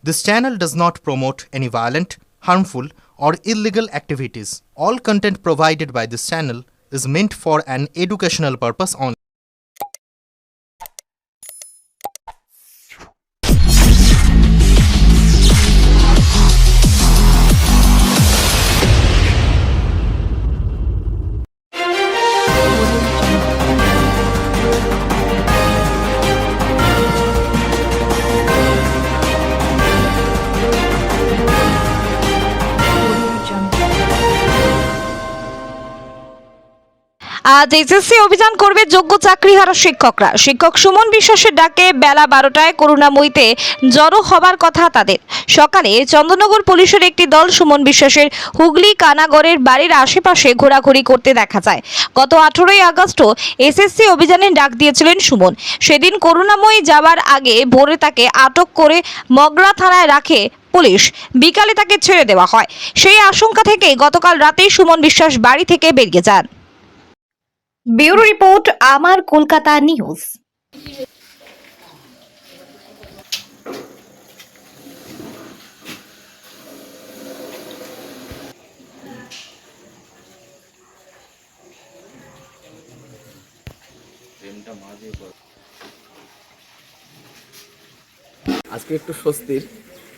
This channel does not promote any violent, harmful, or illegal activities. All content provided by this channel is meant for an educational purpose only. আজ SSC অভিযান করবে যোগ্য চাকরিহারা শিক্ষকরা। শিক্ষক সুমন বিশ্বাসের ডাকে বেলা 12টায় করুণাময়ীতে জড়ো হবার কথা তাদের। সকালে চন্দননগর পুলিশের একটি দল সুমন বিশ্বাসের হুগলি কানাগড়ের বাড়ির আশেপাশে ঘোরাঘুরি করতে দেখা যায়। গত 18ই আগস্টও এসএসসি অভিযানের ডাক দিয়েছিলেন সুমন। সেদিন করুণাময়ী যাওয়ার আগে ভোরে তাকে আটক করে মগরা থানায় রাখে পুলিশ। বিকালে তাকে ছেড়ে দেওয়া হয়। সেই আশঙ্কা থেকে গতকাল রাতেই সুমন বিশ্বাস বাড়ি থেকে বেরিয়ে যান। ব্যুরো রিপোর্ট, আমার কলকাতা নিউজ। আজকে একটু স্বস্তির,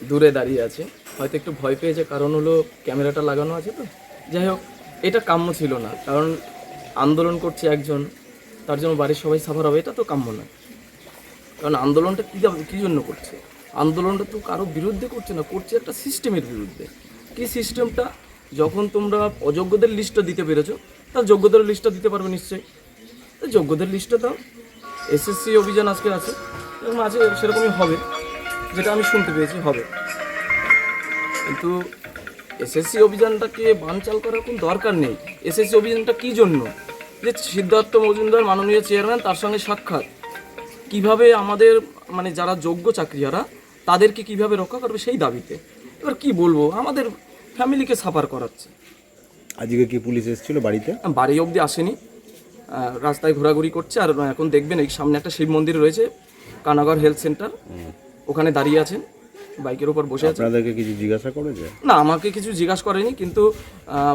দূরে দাঁড়িয়ে আছে, হয়তো একটু ভয় পেয়েছে, কারণ হলো ক্যামেরাটা লাগানো আছে তো। যাই হোক, এটা কাম্য ছিল না, কারণ আন্দোলন করছে একজন, তার জন্য বাড়ির সবাই সাফার হবে, এটা তো কাম্য না। কারণ আন্দোলনটা কী জন্য করছে? আন্দোলনটা তো কারো বিরুদ্ধে করছে না, করছে একটা সিস্টেমের বিরুদ্ধে। কী সিস্টেমটা? যখন তোমরা অযোগ্যদের লিস্টটা দিতে পেরেছো, তার যোগ্যদের লিস্টটা দিতে পারবে নিশ্চয়ই। তো যোগ্যদের লিস্টটা দাও। এসএসসি অভিযান আজকে আছে, এরকম আছে, সেরকমই হবে, যেটা আমি শুনতে পেয়েছি হবে। কিন্তু এসএসসি অভিযানটাকে বানচাল করার কোনো দরকার নেই। এসএসসি অভিযানটা কী জন্য? যে সিদ্ধার্থ মজুমদার মাননীয় চেয়ারম্যান, তার সঙ্গে সাক্ষাৎ, কিভাবে আমাদের মানে যারা যোগ্য চাকরিহারা তাদেরকে কিভাবে রক্ষা করবে সেই দাবিতে। এবার কি বলবো, আমাদের ফ্যামিলিকে সাফার করাচ্ছে। আজকে কি পুলিশ এসেছিল বাড়িতে? বাড়ি অবধি আসেনি, রাস্তায় ঘোরাঘুরি করছে। আর এখন দেখবেন এই সামনে একটা শিব মন্দির রয়েছে, কানাগড় হেলথ সেন্টার, ওখানে দাঁড়িয়ে আছেন, বাইকের উপর বসে আছে। আপনাদেরকে কিছু জিজ্ঞাসা করেছে? না, আমাকে কিছু জিজ্ঞাসা করেনি, কিন্তু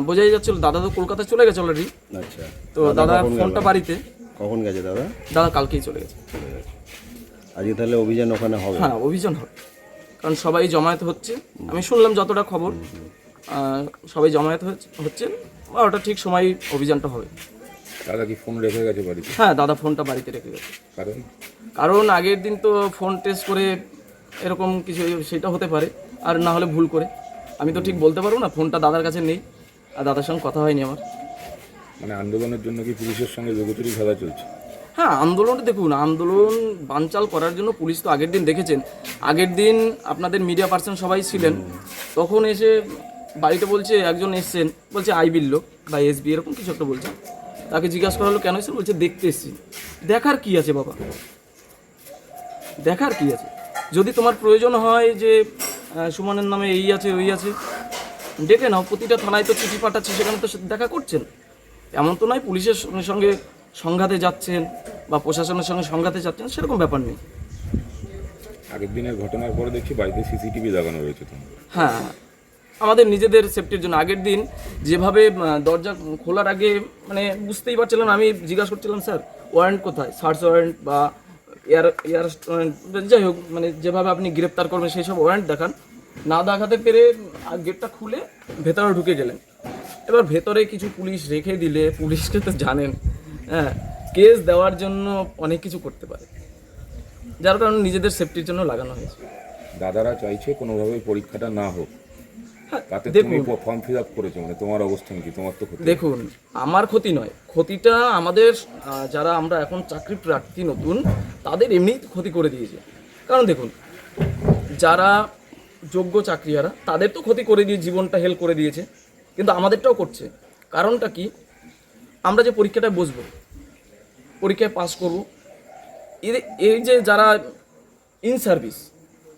বোঝাই যাচ্ছিল দাদা তো কলকাতায় চলে গেছে অলরেডি। আচ্ছা, তো দাদার ফোনটা বাড়িতে। কখন গেছে দাদা? দাদা কালকেই চলে গেছে। আজকে তাহলে অভিযান ওখানে হবে? হ্যাঁ, অভিযান হবে, কারণ সবাই জমায়েত হচ্ছে। আমি শুনলাম যতটা খবর, সবাই জমায়েত হচ্ছে, 12টা ঠিক সময় অভিযানটা হবে। দাদা কি ফোন রেখে গেছে বাড়িতে? হ্যাঁ, দাদা ফোনটা বাড়িতে রেখে গেছে। কারণ আগের দিন তো ফোন টেস্ট করে এরকম কিছু, সেটা হতে পারে, আর না হলে ভুল করে। আমি তো ঠিক বলতে পারবো না, ফোনটা দাদার কাছে নেই, আর দাদার সঙ্গে কথা হয়নি আমার। মানে আন্দোলনের জন্য কি পুলিশের সঙ্গে যোগাযোগ খেলা চলছে? হ্যাঁ, আন্দোলনটা দেখুন, আন্দোলন বানচাল করার জন্য পুলিশ তো আগের দিন দেখেছেন, আগের দিন আপনাদের মিডিয়া পার্সন সবাই ছিলেন, তখন এসে বাড়িতে বলছে, একজন এসছেন বলছে আইবির লোক বা এসবি এরকম কিছু একটা বলছে। তাকে জিজ্ঞাসা করা হলো কেন এসেছেন, বলছে দেখতে এসেছি। দেখার কি আছে বাবা, দেখার কি আছে? যদি তোমার প্রয়োজন হয় যে সুমনের নামে এই আছে ওই আছে, ডেকে নাও। প্রতিটা থানায় তো চিঠি পাঠাচ্ছে, সেখানে তো দেখা করছেন। এমন তো নয় পুলিশের সঙ্গে সংঘাতে যাচ্ছেন বা প্রশাসনের সঙ্গে সংঘাতে যাচ্ছেন, সেরকম ব্যাপার নেই। আগের দিনের ঘটনার পরে দেখছি বাড়িতে সিসিটিভি লাগানো রয়েছে তো। হ্যাঁ, আমাদের নিজেদের সেফটির জন্য। আগের দিন যেভাবে দরজা খোলার আগে মানে বুঝতেই পারছিলাম, আমি জিজ্ঞাসা করছিলাম স্যার ওয়ারেন্ট কোথায়, সার্চ ওয়ারেন্ট বা এয়ার ওয়ারেন্ট, যাই হোক, মানে যেভাবে আপনি গ্রেপ্তার করবেন সেই সব ওয়ারেন্ট দেখান। না দেখাতে পেরে গেটটা খুলে ভেতরে ঢুকে গেলেন। এবার ভেতরে কিছু পুলিশ রেখে দিলে, পুলিশকে তো জানেন, হ্যাঁ, কেস দেওয়ার জন্য অনেক কিছু করতে পারে, যার কারণে নিজেদের সেফটির জন্য লাগানো হয়েছে। দাদারা চাইছে কোনোভাবেই পরীক্ষাটা না হোক, তাতে তুমি ফর্ম ফিল আপ করেছো, মানে তোমার অবস্থান কি? তোমার তো ক্ষতি। দেখুন, আমার ক্ষতি নয়, ক্ষতিটা আমাদের যারা আমরা এখন চাকরি প্রার্থী নতুন, তাদের এমনি ক্ষতি করে দিয়েছে। কারণ দেখুন, যারা যোগ্য চাকরিহারা তাদের তো ক্ষতি করে দিয়ে জীবনটা হেল করে দিয়েছে, কিন্তু আমাদেরটাও করছে। কারণটা কি? আমরা যে পরীক্ষাটায় বসবো, পরীক্ষায় পাস করব, এই যে যারা ইন সার্ভিস,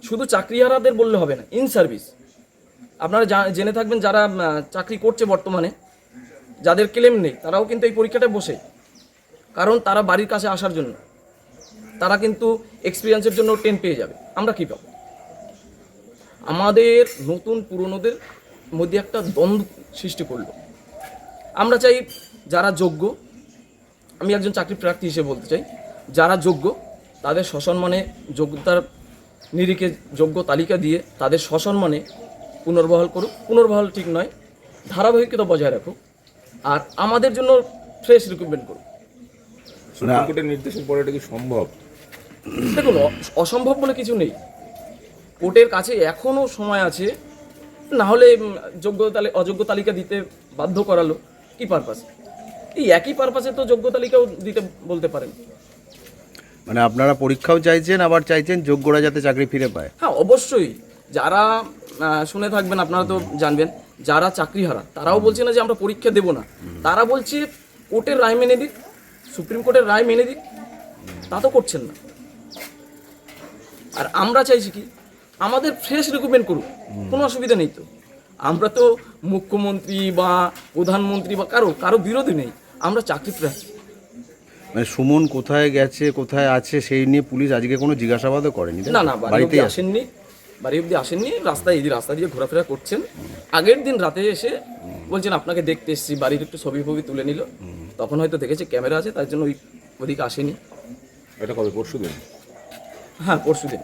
শুধু চাকরিহারাদের বললে হবে না, ইন সার্ভিস আপনারা জেনে থাকবেন, যারা চাকরি করছে বর্তমানে, যাদের ক্লেম নেই, তারাও কিন্তু এই পরীক্ষাটায় বসে। কারণ তারা বাড়ির কাছে আসার জন্য, তারা কিন্তু এক্সপিরিয়েন্সের জন্য 10 পেয়ে যাবে। আমরা কী পাবো? আমাদের নতুন পুরনোদের মধ্যে একটা দ্বন্দ্ব সৃষ্টি করলো। আমরা চাই যারা যোগ্য, আমি একজন চাকরি প্রার্থী হিসেবে বলতে চাই, যারা যোগ্য তাদের সসম্মানে যোগ্যতার নিরিখে যোগ্য তালিকা দিয়ে তাদের সসম্মানে পুনর্বহাল করুক। পুনর্বহাল ঠিক নয়, ধারাবাহিকতা বজায় রাখুক, আর আমাদের জন্য ফ্রেশ রিক্রুটমেন্ট করুক। সুপ্রিম কোর্টের নির্দেশের পরে এটা কি সম্ভব? দেখুন, অসম্ভব বলে কিছু নেই। কোর্টের কাছে এখনও সময় আছে, না হলে অযোগ্য তালিকা দিতে বাধ্য করালো কি পারপাস? এই একই পারপাসে তো যোগ্য তালিকাও দিতে বলতে পারেন। মানে আপনারা পরীক্ষাও চাইছেন, আবার চাইছেন যোগ্যরা যাতে চাকরি ফিরে পায়। হ্যাঁ, অবশ্যই। যারা শুনে থাকবেন, আপনারা তো জানবেন, যারা চাকরিহারা তারাও বলছে না যে আমরা পরীক্ষা দেব না, তারা বলছে কোর্টের রায় মেনে দিক, সুপ্রিম কোর্টের রায় মেনে দিক। তা তো করছেন না। আর আমরা চাইছি কি, আমাদের ফ্রেশ রিক্রুটমেন্ট করুক, কোনো অসুবিধা নেই তো। আমরা তো মুখ্যমন্ত্রী বা প্রধানমন্ত্রী বা কারো বিরোধী নেই, আমরা চাকরি প্রার্থী। মানে সুমন কোথায় গেছে, কোথায় আছে সেই নিয়ে পুলিশ আজকে কোনো জিজ্ঞাসাবাদও করেনি? তাই না না, বাড়ি অব্দি আসেননি, রাস্তা দিয়ে ঘোরাফেরা করছেন। আগের দিন রাতে এসে বলছেন আপনাকে দেখতে এসেছি, বাড়ির একটু ছবি তুলে নিল, তখন হয়তো দেখেছে ক্যামেরা আছে, তার জন্য ওইদিকে আসেনি। এটা কবে? পরশুদিন? হ্যাঁ, পরশুদিন।